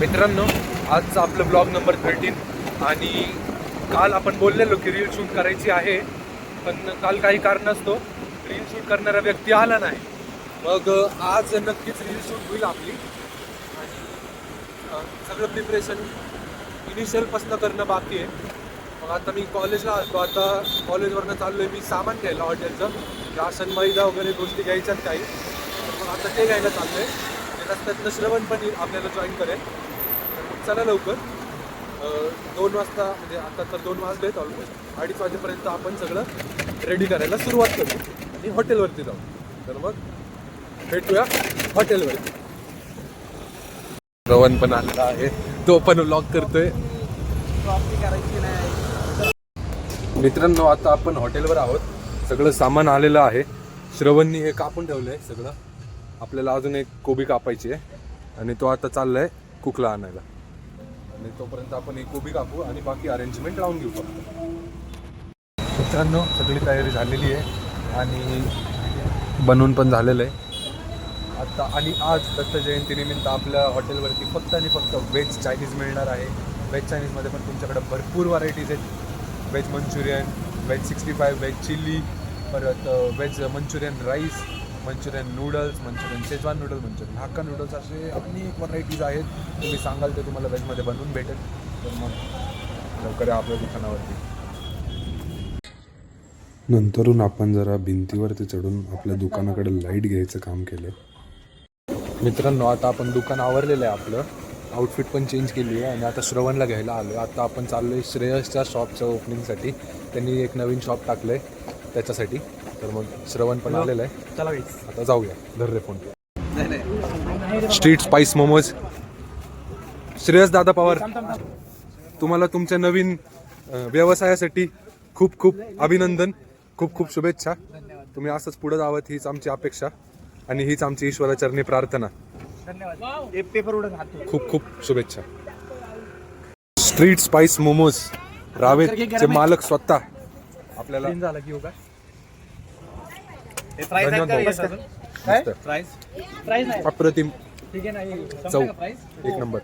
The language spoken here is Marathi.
मित्रांनो, आजचं आपलं ब्लॉग नंबर 13 आणि काल आपण बोललेलो की रील शूट करायची आहे, पण काल काही कारणास्तव रील शूट करणारा व्यक्ती आला नाही. मग आज नक्कीच रील शूट होईल आपली आणि सगळं प्रिपरेशन इनिशियलपासून करणं बाकी आहे. मग आता मी कॉलेजला आलो, आता कॉलेजवरनं चाललो आहे मी सामान घ्यायला हॉटेलचं, राशन मैदा वगैरे गोष्टी घ्यायच्यात काही. तर मग आता ते घ्यायला चाललो आहे. रस्त्यातनं श्रवण पण आपल्याला जॉईन करेल. तर मग चला लवकर 2 वाजता, म्हणजे आता तर 2 वाजलेत ऑलमोस्ट, 2:30 वाजेपर्यंत आपण सगळं रेडी करायला सुरुवात करू आणि हॉटेलवरती जाऊ. तर मग भेटूया हॉटेलवरती. श्रवण पण आलेला आहे, तो पण व्लॉग करतोय. मित्रांनो, आता आपण हॉटेलवर आहोत, सगळं सामान आलेलं आहे. श्रवणनी हे कापून ठेवलं आहे सगळं. आपल्याला अजून एक कोबी कापायची आहे आणि तो आता चाललाय कुकला आणायला. आणि तोपर्यंत आपण एक कोबी कापू आणि बाकी अरेंजमेंट लावून घेऊ फक्त. मित्रांनो, सगळी तयारी झालेली आहे आणि बनवून पण झालेलं आहे आता. आणि आज दत्त जयंतीनिमित्त आपल्या हॉटेलवरती फक्त आणि फक्त व्हेज चायनीज मिळणार आहे. व्हेज चायनीजमध्ये पण तुमच्याकडे भरपूर व्हरायटीज आहेत. Veg Manchurian, veg 65, veg chilli, परत veg Manchurian rice, Manchurian noodles, Manchurian Schezwan noodles, Manchurian Hakka noodles, असे अनेक व्हरायटीज आहेत. तुम्ही सांगाल ते तुम्हाला व्हेजमध्ये बनवून भेटेल. तर मग लवकर या आपल्या दुकानावरती. नंतरून आपण जरा भिंतीवरती चढून आपल्या दुकानाकडे लाईट घ्यायचं काम केलं. मित्रांनो, आता आपण दुकान आवरलेलं आहे, आपलं आउटफिट पण चेंज केली आहे आणि आता श्रवणला घ्यायला आलो आहे. आता आपण चाललो आहे श्रेयसच्या शॉपच्या ओपनिंगसाठी. त्यांनी एक नवीन शॉप टाकलं आहे त्याच्यासाठी. तर मग श्रवण पण आलेलं आहे. चला आता जाऊया. धर रे phone. Street spice momos. Shreyas दादा पवार, तुम्हाला तुमच्या नवीन व्यवसायासाठी खूप खूप अभिनंदन, खूप खूप शुभेच्छा. तुम्ही असंच पुढे जावं हीच आमची अपेक्षा आणि हीच आमची ईश्वराचरणी प्रार्थना. खूप खूप शुभेच्छा. स्ट्रीट स्पाइस मोमोज, रावेतचे मालक स्वतः आपल्याला अप्रतिम चव, एक नंबर.